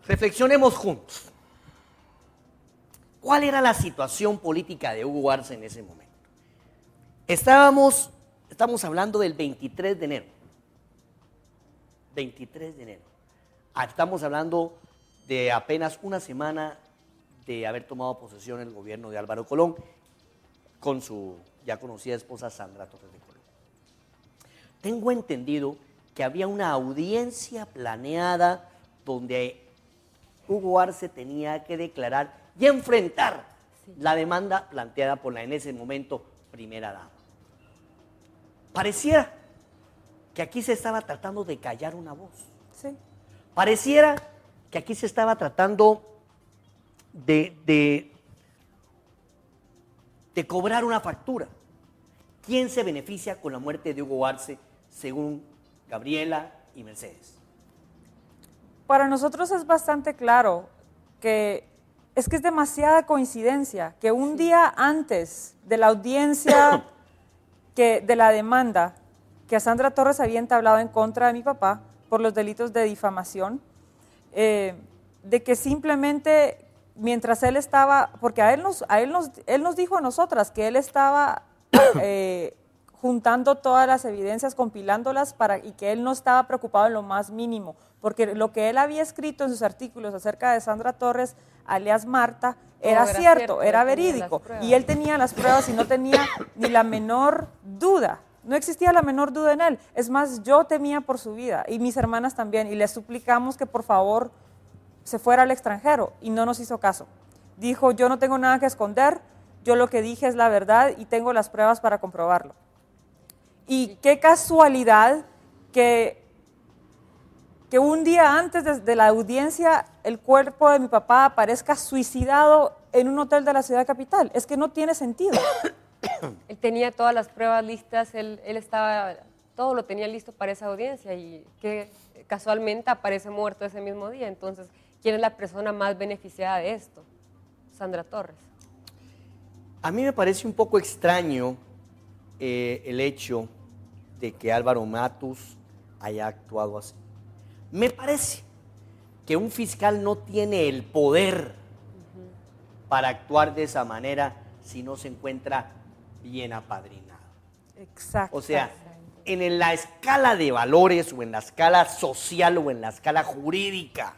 Reflexionemos juntos. ¿Cuál era la situación política de Hugo Arce en ese momento? Estamos hablando del 23 de enero. 23 de enero. Estamos hablando de apenas una semana de haber tomado posesión el gobierno de Álvaro Colón con su ya conocida esposa Sandra Torres de Colón. Tengo entendido que había una audiencia planeada donde Hugo Arce tenía que declarar y enfrentar la demanda planteada por la en ese momento primera dama. Pareciera que aquí se estaba tratando de callar una voz. Sí. Pareciera que aquí se estaba tratando de cobrar una factura. ¿Quién se beneficia con la muerte de Hugo Arce según Gabriela y Mercedes? Para nosotros es bastante claro que es demasiada coincidencia que un día antes de la audiencia de la demanda que a Sandra Torres había entablado en contra de mi papá por los delitos de difamación, de que simplemente mientras él estaba, porque él nos dijo a nosotras que él estaba juntando todas las evidencias, compilándolas y que él no estaba preocupado en lo más mínimo, porque lo que él había escrito en sus artículos acerca de Sandra Torres, alias Marta, era cierto, era verídico, y él tenía las pruebas y no tenía ni la menor duda. No existía la menor duda en él. Es más, yo temía por su vida y mis hermanas también, y le suplicamos que por favor se fuera al extranjero y no nos hizo caso. Dijo, yo no tengo nada que esconder, yo lo que dije es la verdad y tengo las pruebas para comprobarlo. Y qué casualidad que un día antes de la audiencia el cuerpo de mi papá aparezca suicidado en un hotel de la ciudad capital. Es que no tiene sentido. Él tenía todas las pruebas listas, él estaba, todo lo tenía listo para esa audiencia y que casualmente aparece muerto ese mismo día. Entonces, ¿quién es la persona más beneficiada de esto? Sandra Torres. A mí me parece un poco extraño el hecho de que Álvaro Matus haya actuado así. Me parece que un fiscal no tiene el poder para actuar de esa manera si no se encuentra bien apadrinado. Exacto. O sea, en la escala de valores o en la escala social o en la escala jurídica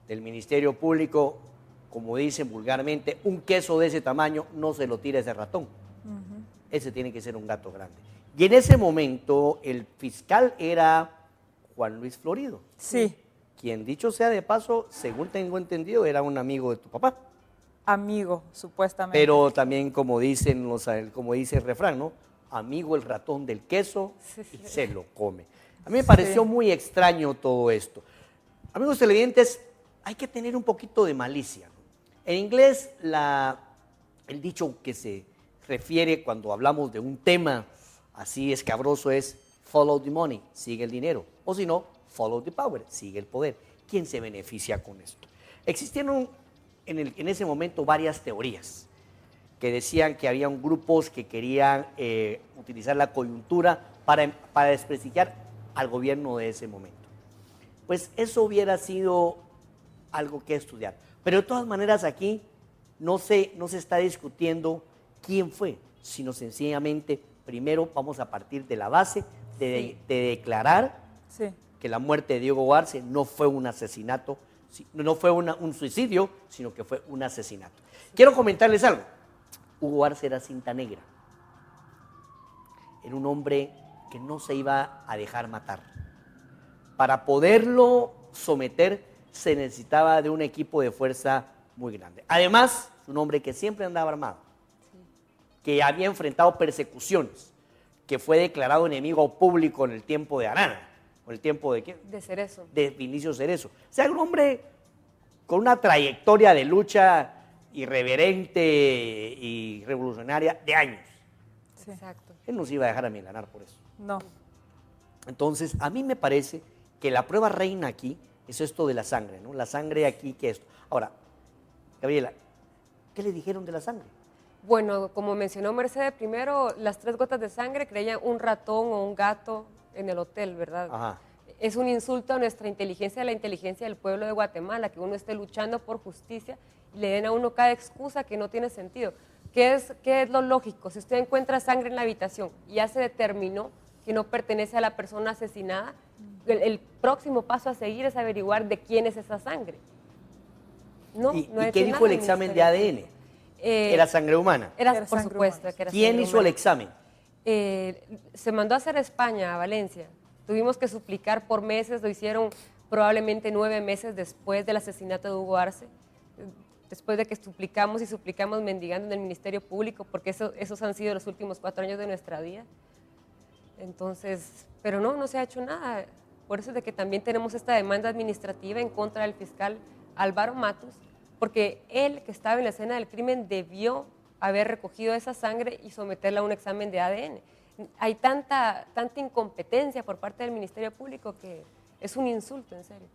del Ministerio Público, como dicen vulgarmente, un queso de ese tamaño no se lo tira ese ratón. Ese tiene que ser un gato grande. Y en ese momento el fiscal era Juan Luis Florido. Sí. Quien, dicho sea de paso, según tengo entendido, era un amigo de tu papá. Amigo, supuestamente. Pero también, como dice el refrán, ¿no? Amigo el ratón del queso y se lo come. A mí me pareció muy extraño todo esto. Amigos televidentes, hay que tener un poquito de malicia, ¿no? En inglés, el dicho que se refiere cuando hablamos de un tema así escabroso es follow the money, sigue el dinero. O si no, follow the power, sigue el poder. ¿Quién se beneficia con esto? Existieron en ese momento varias teorías que decían que había grupos que querían utilizar la coyuntura para desprestigiar al gobierno de ese momento. Pues eso hubiera sido algo que estudiar. Pero de todas maneras aquí no se está discutiendo quién fue, sino sencillamente primero vamos a partir de la base de declarar que la muerte de Diego Arce no fue un asesinato, no fue un suicidio, sino que fue un asesinato. Quiero comentarles algo. Hugo Arce era cinta negra. Era un hombre que no se iba a dejar matar. Para poderlo someter se necesitaba de un equipo de fuerza muy grande. Además, un hombre que siempre andaba armado, que había enfrentado persecuciones, que fue declarado enemigo público en el tiempo de Arana, o el tiempo de ¿qué? De Cerezo. De Vinicio Cerezo. O sea, un hombre con una trayectoria de lucha irreverente y revolucionaria de años. Sí. Exacto. Él no se iba a dejar amilanar por eso. No. Entonces, a mí me parece que la prueba reina aquí es esto de la sangre, ¿no? La sangre aquí, que esto. Ahora, Gabriela, ¿qué le dijeron de la sangre? Bueno, como mencionó Mercedes primero, las 3 gotas de sangre creían un ratón o un gato en el hotel, ¿verdad? Ajá. es un insulto a nuestra inteligencia, a la inteligencia del pueblo de Guatemala, que uno esté luchando por justicia y le den a uno cada excusa que no tiene sentido. ¿Qué es lo lógico? Si usted encuentra sangre en la habitación y ya se determinó que no pertenece a la persona asesinada, el próximo paso a seguir es averiguar de quién es esa sangre. ¿Y qué dijo el examen de ADN? ¿Era sangre humana? Era, por supuesto. Que era ¿Quién hizo el examen? Se mandó a hacer a España, a Valencia. Tuvimos que suplicar por meses, lo hicieron probablemente 9 meses después del asesinato de Hugo Arce, después de que suplicamos y suplicamos mendigando en el Ministerio Público, porque esos han sido los últimos 4 años de nuestra vida. Entonces, pero no se ha hecho nada. Por eso es de que también tenemos esta demanda administrativa en contra del fiscal Álvaro Matus, porque él, que estaba en la escena del crimen, debió haber recogido esa sangre y someterla a un examen de ADN. Hay tanta incompetencia por parte del Ministerio Público que es un insulto, en serio.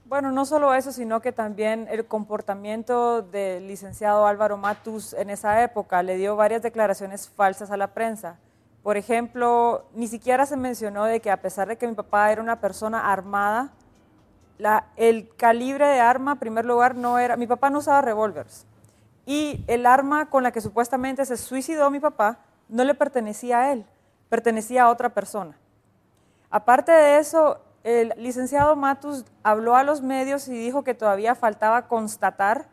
Bueno, no solo eso, sino que también el comportamiento del licenciado Álvaro Matus en esa época le dio varias declaraciones falsas a la prensa. Por ejemplo, ni siquiera se mencionó de que a pesar de que mi papá era una persona armada, el calibre de arma, en primer lugar, no era, mi papá no usaba revólveres. Y el arma con la que supuestamente se suicidó mi papá no le pertenecía a él, pertenecía a otra persona. Aparte de eso, el licenciado Matus habló a los medios y dijo que todavía faltaba constatar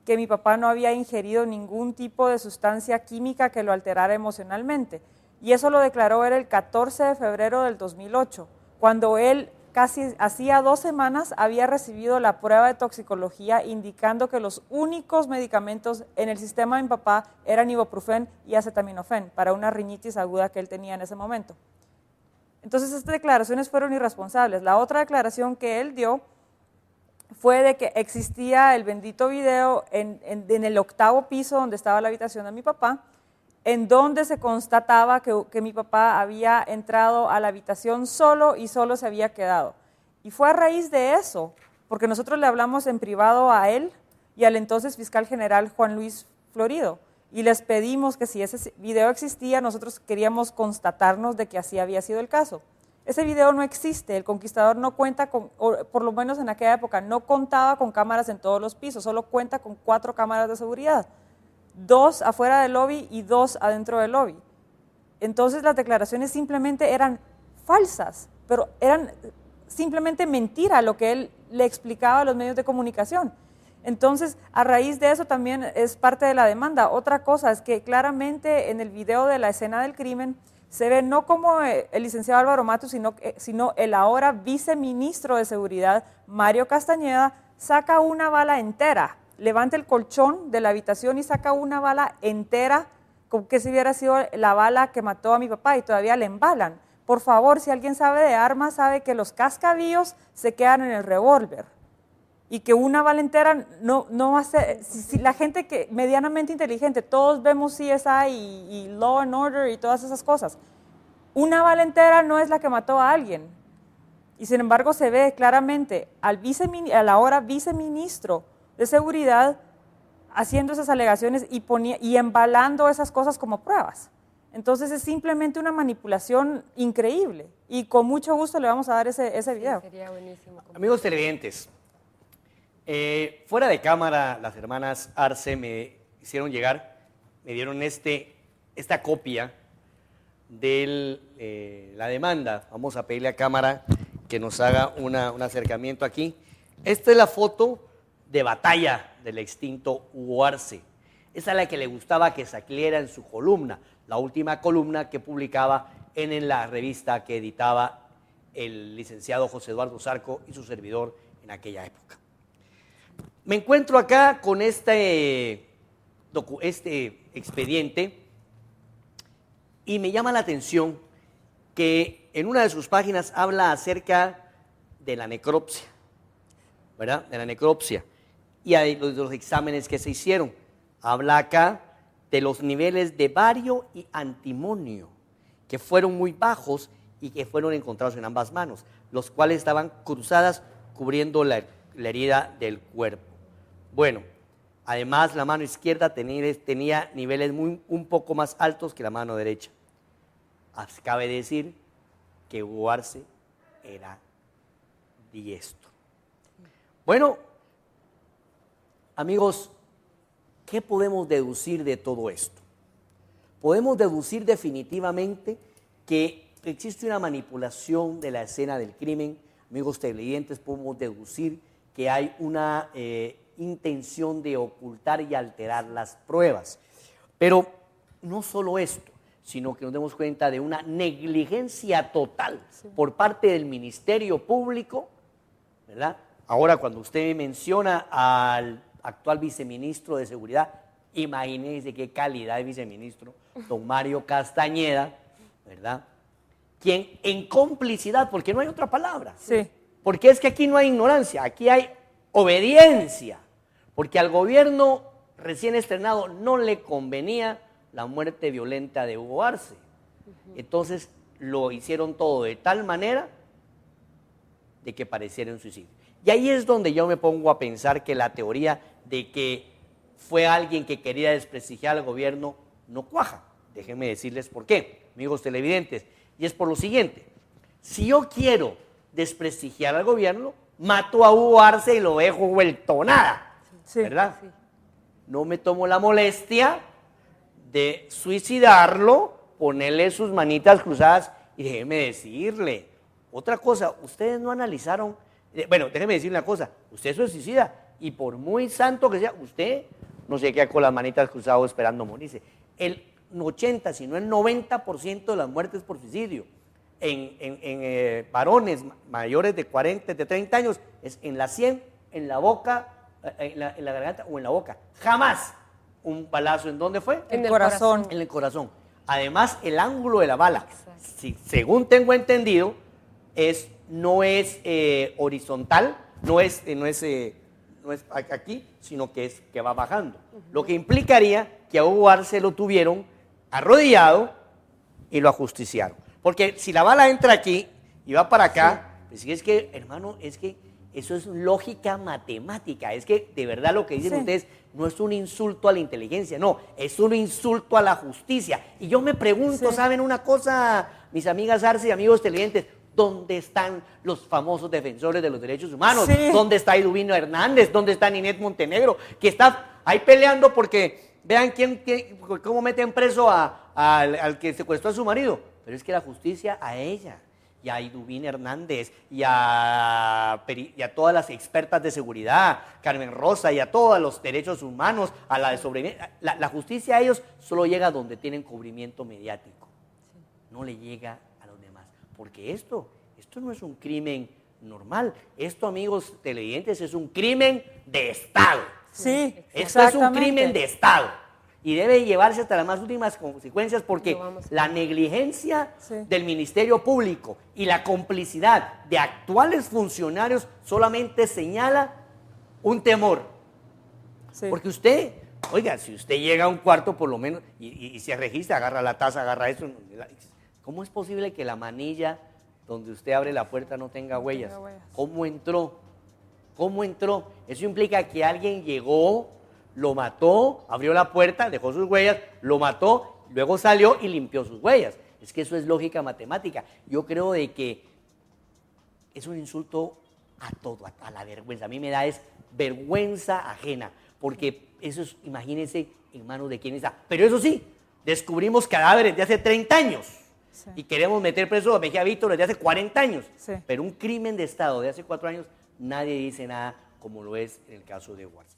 que mi papá no había ingerido ningún tipo de sustancia química que lo alterara emocionalmente. Y eso lo declaró él el 14 de febrero del 2008, cuando él casi hacía 2 semanas había recibido la prueba de toxicología indicando que los únicos medicamentos en el sistema de mi papá eran ibuprofeno y acetaminofén para una rinitis aguda que él tenía en ese momento. Entonces estas declaraciones fueron irresponsables. La otra declaración que él dio fue de que existía el bendito video en el 8º piso donde estaba la habitación de mi papá, en donde se constataba que mi papá había entrado a la habitación solo y solo se había quedado. Y fue a raíz de eso, porque nosotros le hablamos en privado a él y al entonces fiscal general Juan Luis Florido, y les pedimos que si ese video existía, nosotros queríamos constatarnos de que así había sido el caso. Ese video no existe, el Conquistador no cuenta con, o por lo menos en aquella época, no contaba con cámaras en todos los pisos, solo cuenta con 4 cámaras de seguridad. 2 afuera del lobby y 2 adentro del lobby. Entonces las declaraciones simplemente eran falsas, pero eran simplemente mentira lo que él le explicaba a los medios de comunicación. Entonces, a raíz de eso también es parte de la demanda. Otra cosa es que claramente en el video de la escena del crimen se ve no como el licenciado Álvaro Matus, sino el ahora viceministro de Seguridad, Mario Castañeda, saca una bala entera, levanta el colchón de la habitación y saca una bala entera, como que si hubiera sido la bala que mató a mi papá y todavía le embalan. Por favor, si alguien sabe de armas, sabe que los cascabillos se quedan en el revólver y que una bala entera no va a ser, si la gente que medianamente inteligente, todos vemos CSI y Law and Order y todas esas cosas, una bala entera no es la que mató a alguien. Y sin embargo se ve claramente al ahora viceministro de Seguridad haciendo esas alegaciones y embalando esas cosas como pruebas. Entonces es simplemente una manipulación increíble y con mucho gusto le vamos a dar ese video. Sí, sería buenísimo. Amigos televidentes, fuera de cámara las hermanas Arce me hicieron llegar, me dieron esta copia de la demanda. Vamos a pedirle a cámara que nos haga un acercamiento aquí. Esta es la foto de batalla del extinto Hugo Arce. Esa es la que le gustaba que saliera en su columna, la última columna que publicaba en la revista que editaba el licenciado José Eduardo Zarco y su servidor en aquella época. Me encuentro acá con este expediente y me llama la atención que en una de sus páginas habla acerca de la necropsia, ¿verdad? De la necropsia y de los exámenes que se hicieron. Habla acá de los niveles de bario y antimonio, que fueron muy bajos y que fueron encontrados en ambas manos, los cuales estaban cruzadas cubriendo la herida del cuerpo. Bueno, además la mano izquierda tenía niveles un poco más altos que la mano derecha. Cabe decir que Hugo Arce era di esto. Bueno, amigos, ¿qué podemos deducir de todo esto? Podemos deducir definitivamente que existe una manipulación de la escena del crimen. Amigos televidentes, podemos deducir que hay una intención de ocultar y alterar las pruebas. Pero no solo esto, sino que nos damos cuenta de una negligencia total por parte del Ministerio Público, ¿verdad? Ahora, cuando usted menciona al actual viceministro de Seguridad, imagínense qué calidad de viceministro, don Mario Castañeda, ¿verdad? Quien en complicidad, porque no hay otra palabra, porque es que aquí no hay ignorancia, aquí hay obediencia, porque al gobierno recién estrenado no le convenía la muerte violenta de Hugo Arce. Entonces lo hicieron todo de tal manera de que pareciera un suicidio. Y ahí es donde yo me pongo a pensar que la teoría de que fue alguien que quería desprestigiar al gobierno no cuaja. Déjenme decirles por qué, amigos televidentes. Y es por lo siguiente: si yo quiero desprestigiar al gobierno, mato a Hugo Arce y lo dejo vuelto nada, ¿verdad? Sí. No me tomo la molestia de suicidarlo, ponerle sus manitas cruzadas y déjeme decirle otra cosa. Ustedes no analizaron, bueno, déjeme decirle una cosa, usted es suicida y por muy santo que sea, usted no se queda con las manitas cruzadas esperando morirse. El 80, si no el 90% de las muertes por suicidio en varones mayores de 40, de 30 años, es en la sien, en la boca, en la garganta o en la boca. Jamás un balazo. ¿En dónde fue? En el corazón. En el corazón. Además, el ángulo de la bala, si, según tengo entendido, no es horizontal, no es aquí, sino que va bajando. Lo que implicaría que a Hugo Arce lo tuvieron arrodillado y lo ajusticiaron. Porque si la bala entra aquí y va para acá, pues es que, hermano, es que eso es lógica matemática. Es que de verdad lo que dicen ustedes no es un insulto a la inteligencia, no, es un insulto a la justicia. Y yo me pregunto, ¿saben una cosa, mis amigas Arce y amigos televidentes? ¿Dónde están los famosos defensores de los derechos humanos? ¿Dónde está Iduvino Hernández? ¿Dónde está Ninette Montenegro? Que está ahí peleando porque vean cómo meten preso al que secuestró a su marido. Pero es que la justicia a ella, y a Iduvino Hernández, y a todas las expertas de seguridad, Carmen Rosa, y a todos los derechos humanos, a la de sobrevivencia, la justicia a ellos solo llega donde tienen cubrimiento mediático. No le llega a los demás. Porque esto no es un crimen normal. Esto, amigos televidentes, es un crimen de Estado. Sí, esto es un crimen de Estado. Y debe llevarse hasta las más últimas consecuencias porque la negligencia del Ministerio Público y la complicidad de actuales funcionarios solamente señala un temor. Porque usted, oiga, si usted llega a un cuarto por lo menos y se registra, agarra la taza, agarra eso, ¿cómo es posible que la manilla donde usted abre la puerta no tenga huellas? ¿Cómo entró? ¿Cómo entró? Eso implica que alguien llegó, lo mató, abrió la puerta, dejó sus huellas, lo mató, luego salió y limpió sus huellas. Es que eso es lógica matemática. Yo creo de que es un insulto a todo, a la vergüenza. A mí me da vergüenza ajena, porque eso es, imagínense, en manos de quién está. Pero eso sí, descubrimos cadáveres de hace 30 años y queremos meter preso a Mejía Víctor desde hace 40 años. Pero un crimen de Estado de hace 4 años, nadie dice nada como lo es en el caso de Hugo Arce.